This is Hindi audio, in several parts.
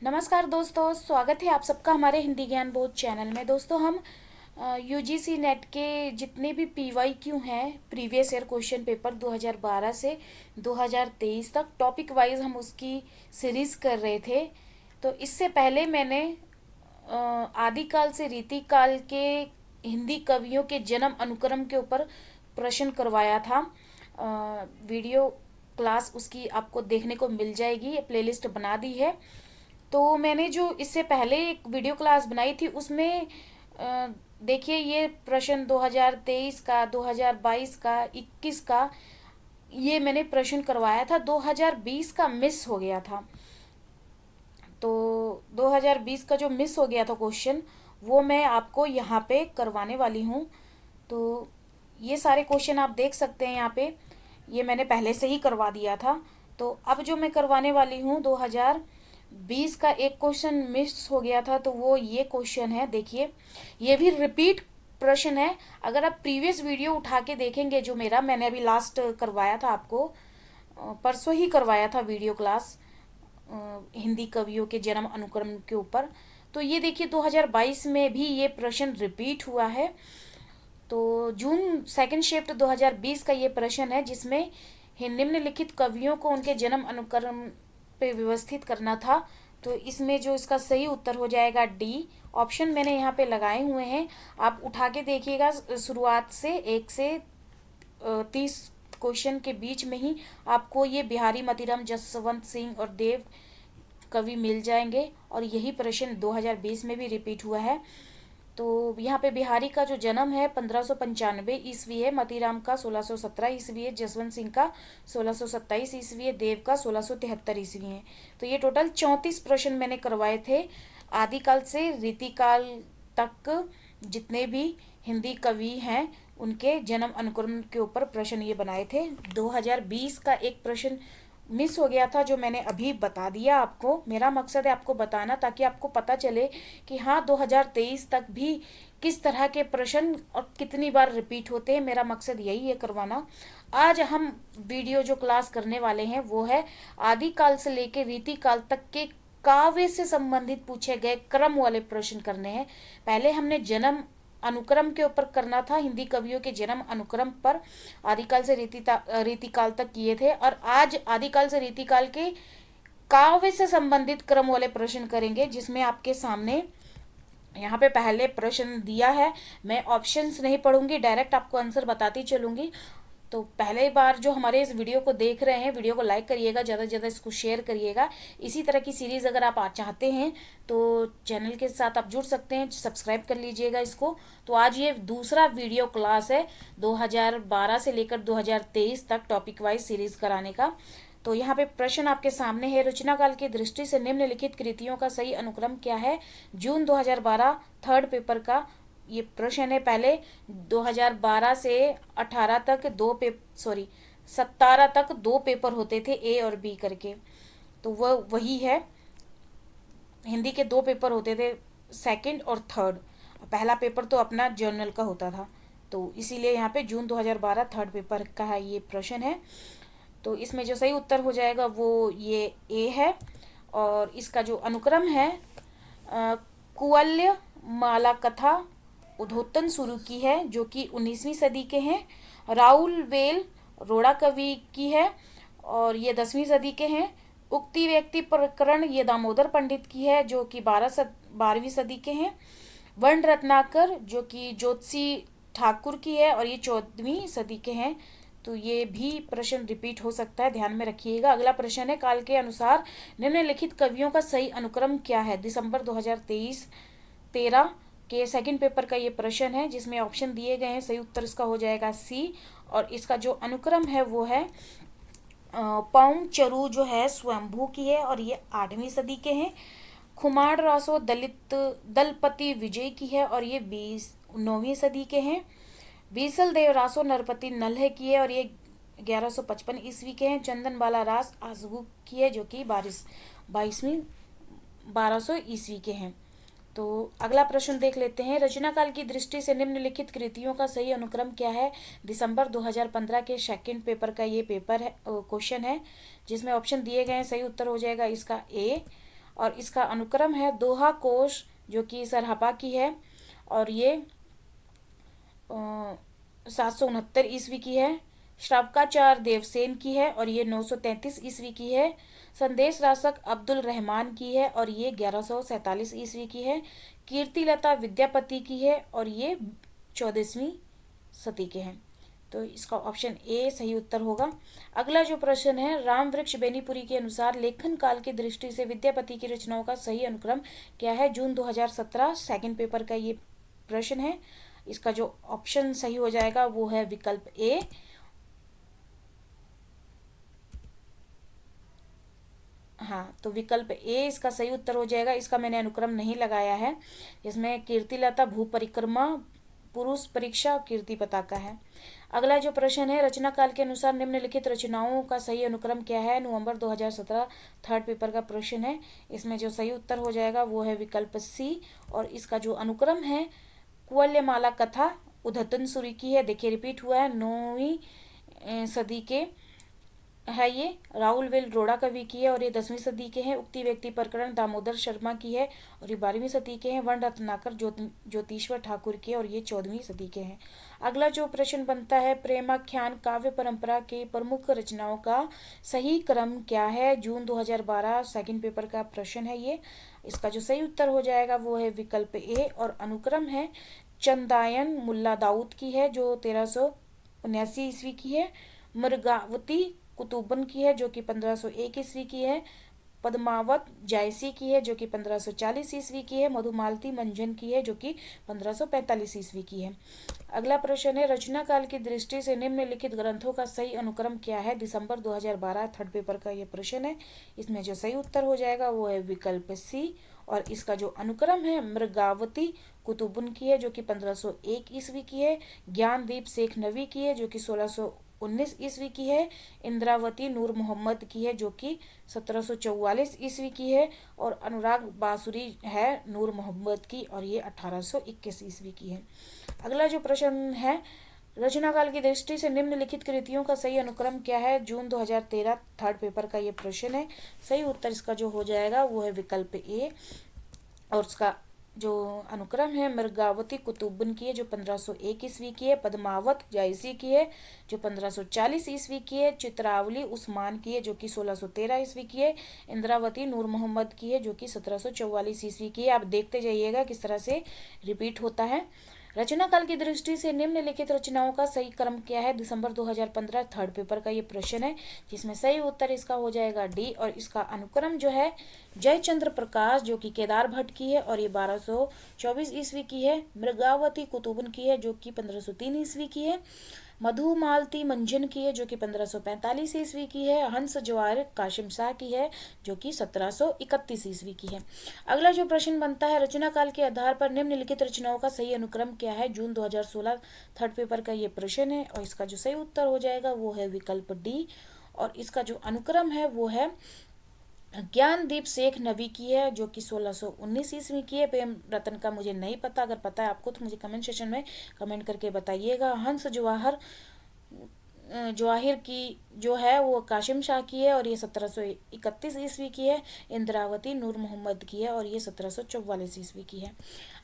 नमस्कार दोस्तों, स्वागत है आप सबका हमारे हिंदी ज्ञान बोध चैनल में। दोस्तों, हम यूजीसी नेट के जितने भी पीवाईक्यू हैं, प्रीवियस ईयर क्वेश्चन पेपर 2012 से 2023 तक टॉपिक वाइज हम उसकी सीरीज़ कर रहे थे। तो इससे पहले मैंने आदिकाल से रीतिकाल के हिंदी कवियों के जन्म अनुक्रम के ऊपर प्रश्न करवाया था। वीडियो क्लास उसकी आपको देखने को मिल जाएगी, प्लेलिस्ट बना दी है। तो मैंने जो इससे पहले एक वीडियो क्लास बनाई थी उसमें देखिए, ये प्रश्न 2023 का, 2022 का, 21 का ये मैंने प्रश्न करवाया था। 2020 का मिस हो गया था। तो 2020 का जो मिस हो गया था क्वेश्चन, वो मैं आपको यहाँ पे करवाने वाली हूँ। तो ये सारे क्वेश्चन आप देख सकते हैं यहाँ पे, ये मैंने पहले से ही करवा दिया था। तो अब जो मैं करवाने वाली हूँ, 2020 का एक क्वेश्चन मिस हो गया था, तो वो ये क्वेश्चन है। देखिए, ये भी रिपीट प्रश्न है। अगर आप प्रीवियस वीडियो उठा के देखेंगे, जो मैंने अभी लास्ट करवाया था आपको, परसों ही करवाया था वीडियो क्लास हिंदी कवियों के जन्म अनुक्रम के ऊपर, तो ये देखिए 2022 में भी ये प्रश्न रिपीट हुआ है। तो जून सेकंड शिफ्ट 2020 का ये प्रश्न है, जिसमें निम्नलिखित कवियों को उनके जन्म अनुक्रम पे व्यवस्थित करना था। तो इसमें जो इसका सही उत्तर हो जाएगा डी। ऑप्शन मैंने यहाँ पे लगाए हुए हैं, आप उठा के देखिएगा। शुरुआत से 1 से 30 क्वेश्चन के बीच में ही आपको ये बिहारी मतीराम जसवंत सिंह और देव कवि मिल जाएंगे, और यही प्रश्न 2020 में भी रिपीट हुआ है। तो यहाँ पे बिहारी का जो जन्म है 1595 ईस्वी है, मतीराम का 1617 ईस्वी है, जसवंत सिंह का 1627 ईस्वी है, देव का 1673 ईस्वी है। तो ये टोटल 34 प्रश्न मैंने करवाए थे। आदिकाल से रीतिकाल तक जितने भी हिंदी कवि हैं, उनके जन्म अनुक्रम के ऊपर प्रश्न ये बनाए थे। 2020 का एक प्रश्न मिस हो गया था, जो मैंने अभी बता दिया आपको। मेरा मकसद है आपको बताना, ताकि आपको पता चले कि हाँ, 2023 तक भी किस तरह के प्रश्न और कितनी बार रिपीट होते हैं। मेरा मकसद यही है करवाना। आज हम वीडियो जो क्लास करने वाले हैं वो है आदिकाल से लेकर रीतिकाल तक के काव्य से संबंधित पूछे गए क्रम वाले प्रश्न करने हैं। पहले हमने जन्म अनुक्रम के ऊपर करना था, हिंदी कवियों के जन्म अनुक्रम पर आदिकाल से रीतिकाल तक किए थे, और आज आदिकाल से रीतिकाल के काव्य से संबंधित क्रम वाले प्रश्न करेंगे, जिसमें आपके सामने यहाँ पे पहले प्रश्न दिया है। मैं ऑप्शंस नहीं पढ़ूंगी, डायरेक्ट आपको आंसर बताती चलूंगी। तो पहले बार जो हमारे इस वीडियो को देख रहे हैं, वीडियो को लाइक करिएगा, ज़्यादा से ज़्यादा इसको शेयर करिएगा। इसी तरह की सीरीज़ अगर आप चाहते हैं तो चैनल के साथ आप जुड़ सकते हैं, सब्सक्राइब कर लीजिएगा इसको। तो आज ये दूसरा वीडियो क्लास है 2012 से लेकर 2023 तक टॉपिक वाइज सीरीज़ कराने का। तो यहाँ पे प्रश्न आपके सामने है, रचना काल की दृष्टि से निम्नलिखित कृतियों का सही अनुक्रम क्या है। जून 2012 थर्ड पेपर का ये प्रश्न है। पहले 2012 से 18 तक 17 तक 2 पेपर होते थे, ए और बी करके। तो वह वही है, हिंदी के 2 पेपर होते थे, सेकंड और थर्ड। पहला पेपर तो अपना जर्नल का होता था, तो इसीलिए यहाँ पे जून 2012 थर्ड पेपर का है ये प्रश्न है। तो इसमें जो सही उत्तर हो जाएगा वो ये ए है। और इसका जो अनुक्रम है, कुवल्य माला कथा उद्धोतन शुरू की है, जो कि 19वीं सदी के हैं। राउल वेल रोड़ा कवि की है, और ये 10वीं सदी के हैं। उक्ति व्यक्ति प्रकरण ये दामोदर पंडित की है, जो कि 12वीं सदी के हैं। वर्ण रत्नाकर जो कि ज्योतिषी ठाकुर की है, और ये 14वीं सदी के हैं। तो ये भी प्रश्न रिपीट हो सकता है, ध्यान में रखिएगा। अगला प्रश्न है, काल के अनुसार निम्नलिखित कवियों का सही अनुक्रम क्या है। दिसंबर 2013 के सेकंड पेपर का ये प्रश्न है, जिसमें ऑप्शन दिए गए हैं। सही उत्तर इसका हो जाएगा सी। और इसका जो अनुक्रम है वो है पौंग चरू जो है स्वयंभू की है, और ये 8वीं सदी के हैं। खुमार रासो दलपति विजय की है, और ये 9वीं सदी के हैं। बीसल देव रासो नरपति नल्हे की है, और ये 1155 ईस्वी के हैं। चंदन बाला रास आसगू की है, जो कि 1200 ईस्वी के हैं। तो अगला प्रश्न देख लेते हैं, रचना काल की दृष्टि से निम्नलिखित कृतियों का सही अनुक्रम क्या है। दिसंबर 2015 के सेकंड पेपर का ये पेपर है, क्वेश्चन है, जिसमें ऑप्शन दिए गए हैं। सही उत्तर हो जाएगा इसका ए। और इसका अनुक्रम है दोहा कोश जो कि सरहपा की है और ये 769 ईस्वी की है। श्रावकाचार देवसेन की है और ये 933 ईस्वी की है। संदेश रासक अब्दुल रहमान की है और ये 1147 ईस्वी की है। कीर्तिलता विद्यापति की है और ये 14वीं सदी के हैं। तो इसका ऑप्शन ए सही उत्तर होगा। अगला जो प्रश्न है, राम वृक्ष बेनीपुरी के अनुसार लेखन काल की दृष्टि से विद्यापति की रचनाओं का सही अनुक्रम क्या है? जून 2017 सेकंड पेपर का ये प्रश्न है। इसका जो ऑप्शन सही हो जाएगा वो है विकल्प ए। हाँ, तो विकल्प ए इसका सही उत्तर हो जाएगा। इसका मैंने अनुक्रम नहीं लगाया है। इसमें कीर्तिलता भू परिक्रमा, पुरुष परीक्षा और कीर्ति पताका है। अगला जो प्रश्न है, रचना काल के अनुसार निम्नलिखित रचनाओं का सही अनुक्रम क्या है? नवंबर 2017 थर्ड पेपर का प्रश्न है। इसमें जो सही उत्तर हो जाएगा वो है विकल्प सी और इसका जो अनुक्रम है कुवल्यमाला कथा उद्धतन सूरी की है। देखिए रिपीट हुआ है, 9वीं सदी के है ये। राहुल वेल रोड़ा कवि की है और ये 10वीं सदी के हैं। उक्ति व्यक्ति प्रकरण दामोदर शर्मा की है और ये 12वीं सदी के हैं। वन रत्नाकर ज्योतिश्वर ठाकुर की है और ये 14वीं सदी के हैं। अगला जो प्रश्न बनता है, प्रेमाख्यान काव्य परंपरा के प्रमुख रचनाओं का सही क्रम क्या है? जून 2012 सेकंड पेपर का प्रश्न है ये। इसका जो सही उत्तर हो जाएगा वो है विकल्प ए और अनुक्रम है चंदायन मुल्ला दाऊद की है जो 1379 ईस्वी की है। मृगावती कुतुबन की है जो कि 1501 ईस्वी की है। पद्मावत जायसी की है जो कि 1540 ईस्वी की है। मधुमालती मंजन की है जो कि 1545 ईस्वी की है। अगला प्रश्न है, रचना काल की दृष्टि से निम्नलिखित ग्रंथों का सही अनुक्रम क्या है? दिसंबर 2012 थर्ड पेपर का ये प्रश्न है। इसमें जो सही उत्तर हो जाएगा वो है विकल्प सी और इसका जो अनुक्रम है मृगावती कुतुबन की है जो कि 1501 ईस्वी की है। ज्ञानदीप शेख नवी की है जो कि 1619 ईस्वी की है। इंद्रावती नूर मोहम्मद की है जो कि 1744 ईस्वी की है और अनुराग बासुरी है नूर मोहम्मद की और ये 1821 ईस्वी की है। अगला जो प्रश्न है, रचना काल की दृष्टि से निम्नलिखित कृतियों का सही अनुक्रम क्या है? जून 2013 थर्ड पेपर का ये प्रश्न है। सही उत्तर इसका जो हो जाएगा वो है विकल्प ए और उसका जो अनुक्रम है मृगावती कुतुबन की है जो 1501 ईस्वी की है। पद्मावत जायसी की है जो 1540 ईस्वी की है। चित्रावली उस्मान की है जो कि 1613 ईस्वी की है। इंद्रावती नूर मोहम्मद की है जो कि 1744 ईस्वी की है। आप देखते जाइएगा किस तरह से रिपीट होता है। रचना काल की दृष्टि से निम्नलिखित रचनाओं का सही क्रम क्या है? दिसंबर 2015 थर्ड पेपर का ये प्रश्न है जिसमें सही उत्तर इसका हो जाएगा डी और इसका अनुक्रम जो है जयचंद्र प्रकाश जो कि केदार भट्ट की है और ये 1224 ईस्वी की है। मृगावती कुतुबन की है जो कि 1503 ईस्वी की है। मधुमालती मंजन की है जो कि 1545 ईस्वी की है। हंस जवाहर काशिम शाह की है जो कि 1731 ईस्वी की है। अगला जो प्रश्न बनता है, रचना काल के आधार पर निम्नलिखित रचनाओं का सही अनुक्रम क्या है? जून 2016 थर्ड पेपर का ये प्रश्न है और इसका जो सही उत्तर हो जाएगा वो है विकल्प डी और इसका जो अनुक्रम है वो है ज्ञानदीप शेख नवी की है जो कि 1619 ईस्वी की है। प्रेम रतन का मुझे नहीं पता, अगर पता है आपको तो मुझे कमेंट सेक्शन में कमेंट करके बताइएगा। हंस जवाहिर की जो है वो काशिम शाह की है और ये 1731 ईस्वी की है। इंद्रावती नूर मोहम्मद की है और ये 1744 ईस्वी की है।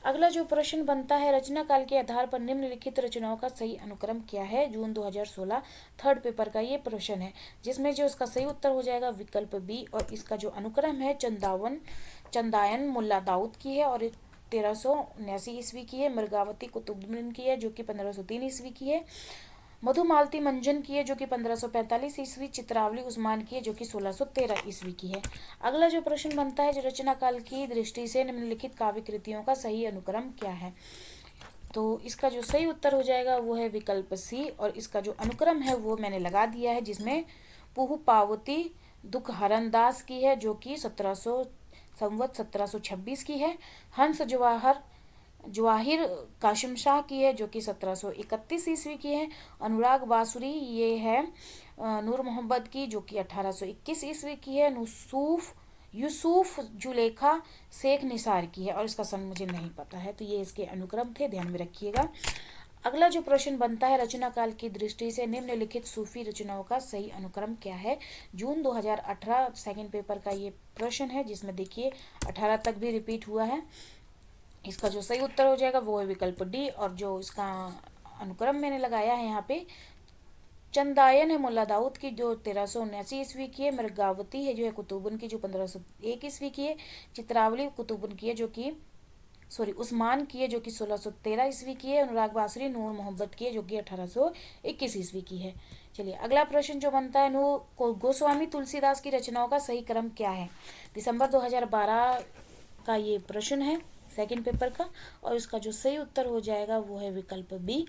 अगला जो प्रश्न बनता है, रचना काल के आधार पर निम्नलिखित रचनाओं का सही अनुक्रम क्या है? जून 2016 थर्ड पेपर का ये प्रश्न है जिसमें जो इसका सही उत्तर हो जाएगा विकल्प बी और इसका जो अनुक्रम है चंदायन मुल्ला दाऊद की है और 1379 ईस्वी की है। मृगावती कुतुबुद्दीन की है जो कि 1503 ईस्वी की है। मधुमालती मंजन की है जो कि 1545 ईस्वी। चित्रावली उस्मान की है जो कि 1613 ईस्वी की है। अगला जो प्रश्न बनता है, जो रचना काल की दृष्टि से निम्नलिखित काव्य कृतियों का सही अनुक्रम क्या है? तो इसका जो सही उत्तर हो जाएगा वो है विकल्प सी और इसका जो अनुक्रम है वो मैंने लगा दिया है जिसमें पुह पावती दुख हरनदास की है जो कि 1726 की है। हंस जवाहिर काशिम शाह की है जो कि 1731 ईस्वी की है। अनुराग बासुरी ये है नूर मोहम्मद की जो कि 1821 ईस्वी की है। यूसुफ जुलेखा शेख निसार की है और इसका सन मुझे नहीं पता है। तो ये इसके अनुक्रम थे, ध्यान में रखिएगा। अगला जो प्रश्न बनता है, रचना काल की दृष्टि से निम्नलिखित सूफी रचनाओं का सही अनुक्रम क्या है। जून 2018 सेकंड पेपर का ये प्रश्न है, जिसमें देखिए 18 तक भी रिपीट हुआ है। इसका जो सही उत्तर हो जाएगा वो है विकल्प डी, और जो इसका अनुक्रम मैंने लगाया है यहाँ पे, चंदायन है मुल्ला दाऊद की जो 1379 ईस्वी की है, मृगावती है जो है कुतुबन की जो 1501 ईस्वी की है, चित्रावली कुतुबन की है जो कि उस्मान की है जो कि 1613 ईस्वी की है, अनुराग बासरी नूर मोहब्बत की है जो कि 1821 ईस्वी की है। चलिए अगला प्रश्न जो बनता है, गोस्वामी तुलसीदास की रचनाओं का सही क्रम क्या है। दिसंबर 2012 का ये प्रश्न है सेकंड पेपर का, और इसका जो सही उत्तर हो जाएगा वो है विकल्प बी।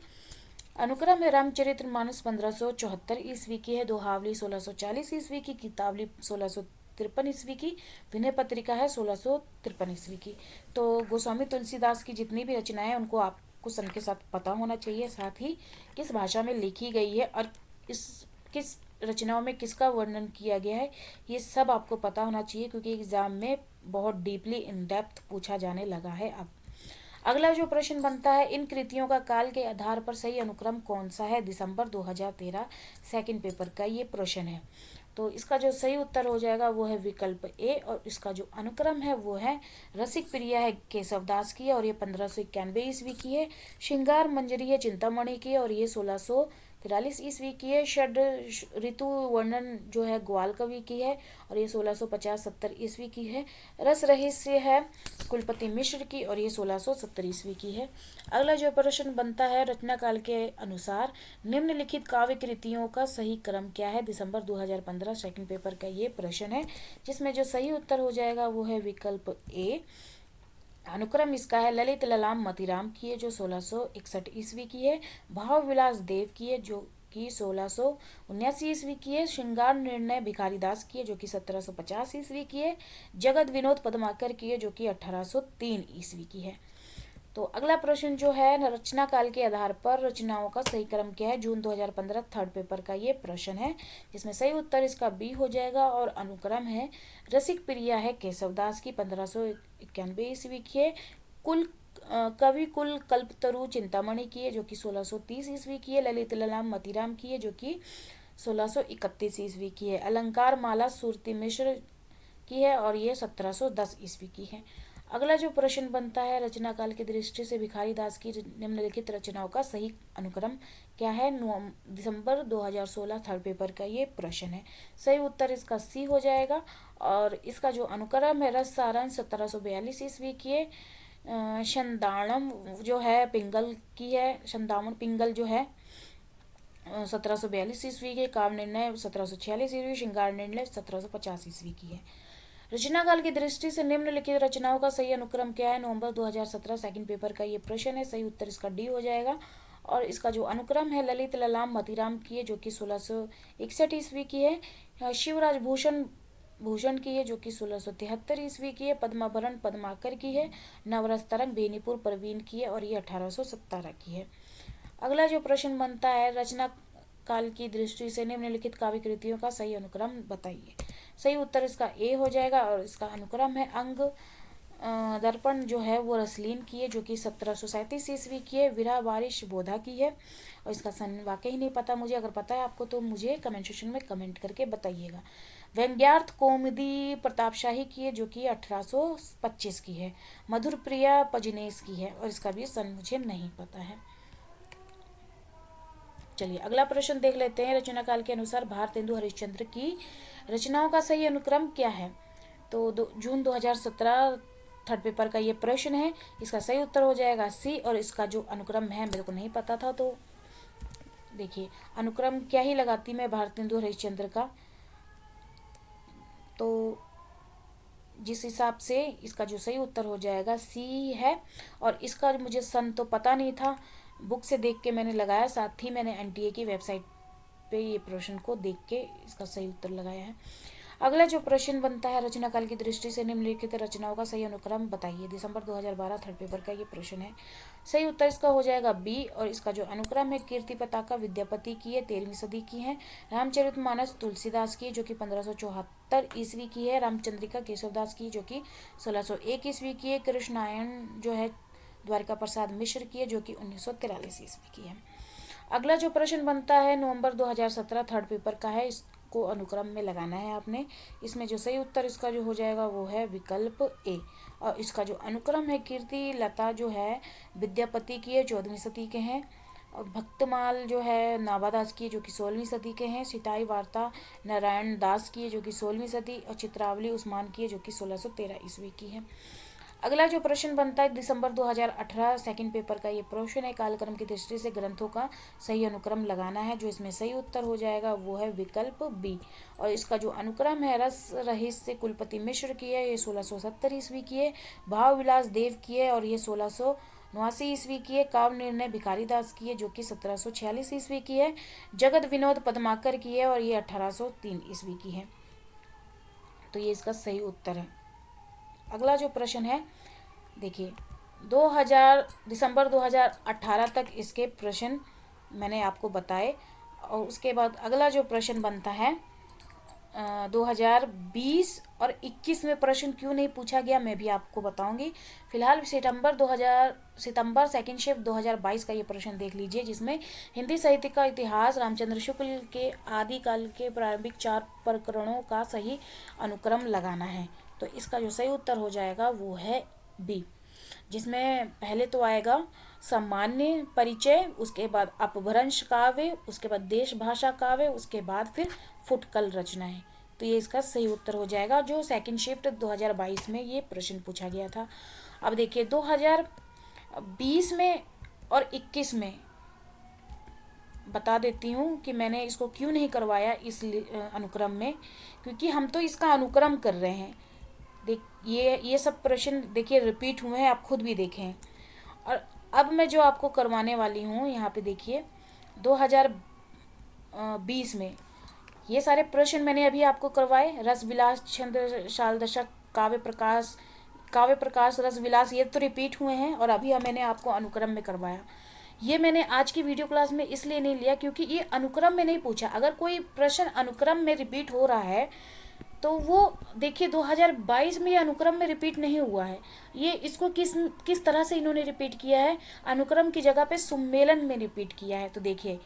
अनुक्रम है रामचरितमानस 1574 ईस्वी की है, दोहावली 1640 ईस्वी की, कितावली 1653 ईस्वी की, विनय पत्रिका है 1653 ईस्वी की। तो गोस्वामी तुलसीदास की जितनी भी रचनाएं हैं उनको आपको सन के साथ पता होना चाहिए, साथ ही किस भाषा में लिखी गई है और किस रचनाओं में किसका वर्णन किया गया है, ये सब आपको पता होना चाहिए, क्योंकि एग्जाम में बहुत डीपली इन डेप्थ पूछा जाने लगा है अब। अगला जो प्रश्न बनता है, इन कृतियों का काल के आधार पर सही अनुक्रम कौन सा है। दिसंबर 2013 सेकंड पेपर का ये प्रश्न है। तो इसका जो सही उत्तर हो जाएगा वो है विकल्प ए, और इसका जो अनुक्रम है वो है रसिक प्रिया है केशवदास की है और ये 1591 ईस्वी की है। श्रृंगार मंजरी है चिंतामणि की और ये 1643 ईस्वी की है। षड ऋतु वर्णन जो है ग्वाल कवि की है और ये 1650-70 ईस्वी की है। रस रहस्य है कुलपति मिश्र की और ये 1670 ईस्वी की है। अगला जो प्रश्न बनता है, रचना काल के अनुसार निम्नलिखित काव्य कृतियों का सही क्रम क्या है। दिसंबर 2015 सेकंड पेपर का ये प्रश्न है, जिसमें जो सही उत्तर हो जाएगा वो है विकल्प ए। अनुक्रम इसका है ललित ललाम मतीराम की है जो 1661 ईस्वी की है। भाव विलास देव की है जो कि 1679 ईस्वी की है। श्रृंगार निर्णय भिखारीदास की है जो कि 1750 ईस्वी की है। जगत विनोद पद्माकर की है जो कि 1803 ईस्वी की है। तो अगला प्रश्न जो है, रचना काल के आधार पर रचनाओं का सही क्रम क्या है। जून 2015 थर्ड पेपर का ये प्रश्न है, जिसमें सही उत्तर इसका बी हो जाएगा और अनुक्रम है रसिक प्रिया है केशवदास की 1591 ईस्वी की है। कवि कुल कल्पतरु चिंतामणि की है जो कि 1630 ईस्वी की है। ललित ललाम मतीराम की है जो कि 1631 ईस्वी की है। अलंकार माला सुरती मिश्र की है और ये 1710 ईस्वी की है। अगला जो प्रश्न बनता है, रचना काल की दृष्टि से भिखारी दास की निम्नलिखित रचनाओं का सही अनुक्रम क्या है। दिसंबर 2016 थर्ड पेपर का ये प्रश्न है। सही उत्तर इसका सी हो जाएगा और इसका जो अनुक्रम है रस सारंग 1742 ईस्वी की है। शंदाणम जो है पिंगल की है, शंदामण पिंगल जो है 1742 ईस्वी के। काव्य निर्णय 1746 ईस्वी। श्रृंगार निर्णय 1750 ईस्वी की है। रचना काल की दृष्टि से निम्नलिखित रचनाओं का सही अनुक्रम क्या है। नवंबर 2017 सेकंड पेपर का ये प्रश्न है। सही उत्तर इसका डी हो जाएगा और इसका जो अनुक्रम है ललित ललाम मतीराम की है जो कि 1661 ईस्वी की है। शिवराज भूषण की है जो कि 1673 ईस्वी की है। पद्माभरण पद्माकर की है। नवरस तरंग बेनीपुर परवीन की है और ये 1817 की है। अगला जो प्रश्न बनता है, रचना काल की दृष्टि से निम्नलिखित काव्य कृतियों का सही अनुक्रम बताइए। सही उत्तर इसका ए हो जाएगा और इसका अनुक्रम है अंग दर्पण जो है वो रसलीन की है जो कि 1737 ईस्वी की है। विरह बारिश बोधा की है और इसका सन वाकई ही नहीं पता मुझे, अगर पता है आपको तो मुझे कमेंट सेक्शन में कमेंट करके बताइएगा। व्यंग्यार्थ कौमुदी प्रतापशाही की है जो कि 1825 की है। मधुर प्रिया पजनेस की है और इसका भी सन मुझे नहीं पता है। चलिए अगला प्रश्न देख लेते हैं। रचना काल के अनुसार भारतेंदु हरिश्चंद्र की रचनाओं का सही अनुक्रम क्या है। तो जून 2017 थर्ड पेपर का ये प्रश्न है। इसका सही उत्तर हो जाएगा सी और इसका जो अनुक्रम है मेरे को नहीं पता था, तो देखिए अनुक्रम क्या ही लगाती मैं भारतेंदु हरिश्चंद्र का, तो जिस हिसाब से इसका जो सही उत्तर हो जाएगा सी है। और इसका मुझे सन तो पता नहीं था, बुक से देख के मैंने लगाया, साथ ही मैंने एनटीए की वेबसाइट पे ये प्रश्न को देख के इसका सही उत्तर लगाया है। अगला जो प्रश्न बनता है, रचना काल की दृष्टि से निम्नलिखित रचनाओं का सही अनुक्रम बताइए। दिसंबर 2012 थर्ड पेपर का ये प्रश्न है। सही उत्तर इसका हो जाएगा बी और इसका जो अनुक्रम है कीर्ति पताका विद्यापति की है, 13वीं सदी की है। रामचरितमानस तुलसीदास की जो कि 1574 ईस्वी की है। रामचंद्रिका केशवदास की जो कि 1601 ईस्वी की है। कृष्णायन जो है द्वारिका प्रसाद मिश्र की है, जो कि 1943 ईस्वी की है। अगला जो प्रश्न बनता है नवंबर 2017 थर्ड पेपर का है, इसको अनुक्रम में लगाना है आपने। इसमें जो सही उत्तर इसका जो हो जाएगा वो है विकल्प ए। और इसका जो अनुक्रम है कीर्ति लता जो है विद्यापति की है, 14वीं सदी के हैं। और भक्तमाल जो है नाभादास की है, जो कि 16वीं सदी के हैं। सिताई वार्ता नारायण दास की है, जो कि 16वीं सदी। और चित्रावली उस्मान की है, जो कि 1613 ईस्वी की है। अगला जो प्रश्न बनता है दिसंबर 2018 सेकंड पेपर का ये प्रश्न है, कालक्रम की दृष्टि से ग्रंथों का सही अनुक्रम लगाना है। जो इसमें सही उत्तर हो जाएगा वो है विकल्प बी। और इसका जो अनुक्रम है रस रहस्य कुलपति मिश्र की है, ये 1670 ईस्वी की है। भाव विलास देव की है और ये 1689 ईस्वी की है। काव्य निर्णय भिखारी दास की है, जो कि 1746 ईस्वी की है। जगत विनोद पद्माकर की है और ये 1803 ईस्वी की है। तो ये इसका सही उत्तर है। अगला जो प्रश्न है देखिए, दिसंबर 2018 तक इसके प्रश्न मैंने आपको बताए। और उसके बाद अगला जो प्रश्न बनता है 2020 और 21 में प्रश्न क्यों नहीं पूछा गया मैं भी आपको बताऊंगी। फिलहाल सितंबर सेकंड शिफ्ट 2022 का ये प्रश्न देख लीजिए, जिसमें हिंदी साहित्य का इतिहास रामचंद्र शुक्ल के आदिकाल के प्रारंभिक 4 प्रकरणों का सही अनुक्रम लगाना है। तो इसका जो सही उत्तर हो जाएगा वो है बी, जिसमें पहले तो आएगा सामान्य परिचय, उसके बाद अपभ्रंश काव्य, उसके बाद देश भाषा काव्य, उसके बाद फिर फुटकल रचनाएं। तो ये इसका सही उत्तर हो जाएगा, जो सेकंड शिफ्ट 2022 में ये प्रश्न पूछा गया था। अब देखिए 2020 में और 21 में बता देती हूँ कि मैंने इसको क्यों नहीं करवाया इस अनुक्रम में, क्योंकि हम तो इसका अनुक्रम कर रहे हैं। ये सब प्रश्न देखिए रिपीट हुए हैं, आप खुद भी देखें। और अब मैं जो आपको करवाने वाली हूँ यहाँ पे देखिए 2020 में ये सारे प्रश्न मैंने अभी आपको करवाए। रस विलास छंद शाल दशक काव्य प्रकाश रस विलास, ये तो रिपीट हुए हैं। और अभी मैंने आपको अनुक्रम में करवाया। ये मैंने आज की वीडियो क्लास में इसलिए नहीं लिया क्योंकि ये अनुक्रम में नहीं पूछा। अगर कोई प्रश्न अनुक्रम में रिपीट हो रहा है तो वो देखिए 2022 में ये अनुक्रम में रिपीट नहीं हुआ है। ये इसको किस तरह से इन्होंने रिपीट किया है, अनुक्रम की जगह पे सुमेलन में रिपीट किया है। तो देखिए,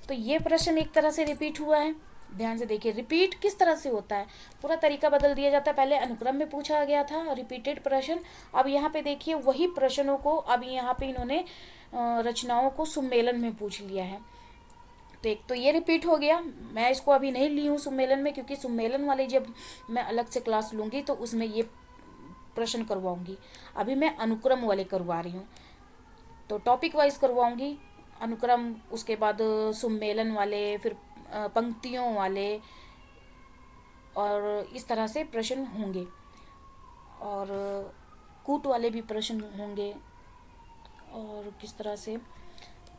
तो ये प्रश्न एक तरह से रिपीट हुआ है। ध्यान से देखिए रिपीट किस तरह से होता है, पूरा तरीका बदल दिया जाता है। पहले अनुक्रम में पूछा गया था रिपीटेड प्रश्न, अब यहाँ पे देखिए वही प्रश्नों को अब यहाँ पे इन्होंने रचनाओं को सुमेलन में पूछ लिया है। तो एक तो ये रिपीट हो गया। मैं इसको अभी नहीं ली हूँ सुमेलन में, क्योंकि सुमेलन वाली जब मैं अलग से क्लास लूँगी तो उसमें ये प्रश्न करवाऊँगी। अभी मैं अनुक्रम वाले करवा रही हूँ, तो टॉपिक वाइज करवाऊँगी अनुक्रम, उसके बाद सुमेलन वाले, फिर पंक्तियों वाले, और इस तरह से प्रश्न होंगे। और कूट वाले भी प्रश्न होंगे, और किस तरह से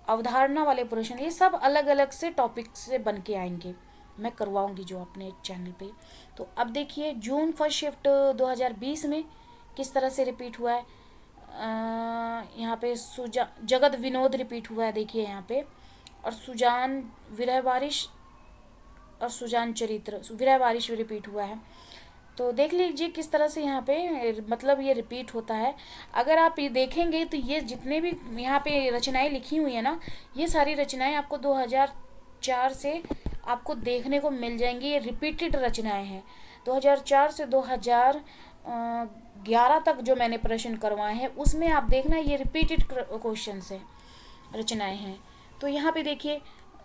अवधारणा वाले प्रश्न, ये सब अलग अलग से टॉपिक से बन के आएंगे, मैं करवाऊंगी जो अपने चैनल पे। तो अब देखिए जून फर्स्ट शिफ्ट 2020 में किस तरह से रिपीट हुआ है। यहाँ पे जगत विनोद रिपीट हुआ है, देखिए यहाँ पे। और सुजान विरह बारिश और सुजान चरित्र विरह बारिश रिपीट हुआ है। तो देख लीजिए किस तरह से यहाँ पे मतलब ये रिपीट होता है। अगर आप ये देखेंगे तो ये जितने भी यहाँ पे रचनाएं लिखी हुई है ना, ये सारी रचनाएं आपको 2004 से आपको देखने को मिल जाएंगी। ये रिपीटेड रचनाएं हैं। 2004 से 2011 तक जो मैंने प्रश्न करवाए हैं उसमें आप देखना ये रिपीटेड क्वेश्चन है, रचनाएं हैं। तो यहाँ पे देखिए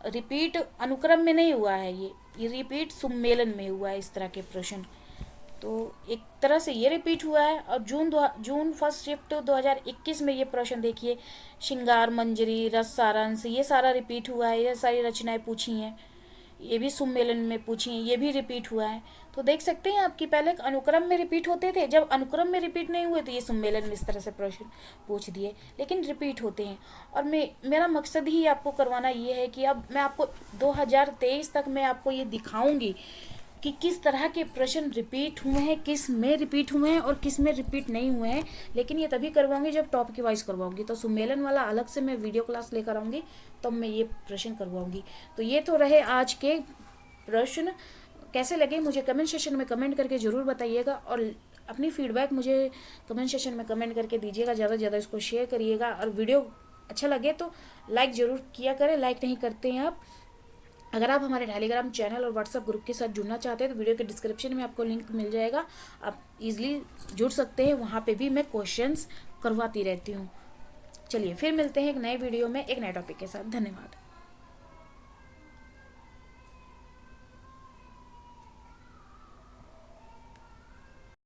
रिपीट अनुक्रम में नहीं हुआ है, ये रिपीट सुमेलन में हुआ है, इस तरह के प्रश्न। तो एक तरह से ये रिपीट हुआ है। और जून फर्स्ट शिफ्ट 2021 में ये प्रश्न देखिए, श्रृंगार मंजरी, रस सारांश, ये सारा रिपीट हुआ है। ये सारी रचनाएं पूछी हैं, ये भी सुमेलन में पूछी हैं, ये भी रिपीट हुआ है। तो देख सकते हैं आपकी पहले अनुक्रम में रिपीट होते थे, जब अनुक्रम में रिपीट नहीं हुए तो ये सुमेलन में इस तरह से प्रश्न पूछ दिए, लेकिन रिपीट होते हैं। और मेरा मकसद ही आपको करवाना ये है कि अब मैं आपको 2023 तक मैं आपको ये दिखाऊंगी कि किस तरह के प्रश्न रिपीट हुए हैं, किस में रिपीट हुए हैं और किस में रिपीट नहीं हुए हैं। लेकिन ये तभी करवाऊंगी जब टॉपिक वाइज करवाऊंगी। तो सुमेलन वाला अलग से मैं वीडियो क्लास लेकर आऊँगी, तब मैं ये प्रश्न करवाऊंगी। तो ये तो रहे आज के प्रश्न। कैसे लगे मुझे कमेंट सेक्शन में कमेंट करके ज़रूर बताइएगा। और अपनी फीडबैक मुझे कमेंट सेक्शन में कमेंट करके दीजिएगा। ज़्यादा से ज़्यादा इसको शेयर करिएगा, और वीडियो अच्छा लगे तो लाइक ज़रूर किया करें। लाइक नहीं करते हैं आप। अगर आप हमारे टेलीग्राम चैनल और व्हाट्सएप ग्रुप के साथ जुड़ना चाहते हैं तो वीडियो के डिस्क्रिप्शन में आपको लिंक मिल जाएगा, आप इजीली जुड़ सकते हैं। वहाँ पे भी मैं क्वेश्चंस करवाती रहती हूँ। चलिए फिर मिलते हैं एक नए वीडियो में एक नए टॉपिक के साथ। धन्यवाद।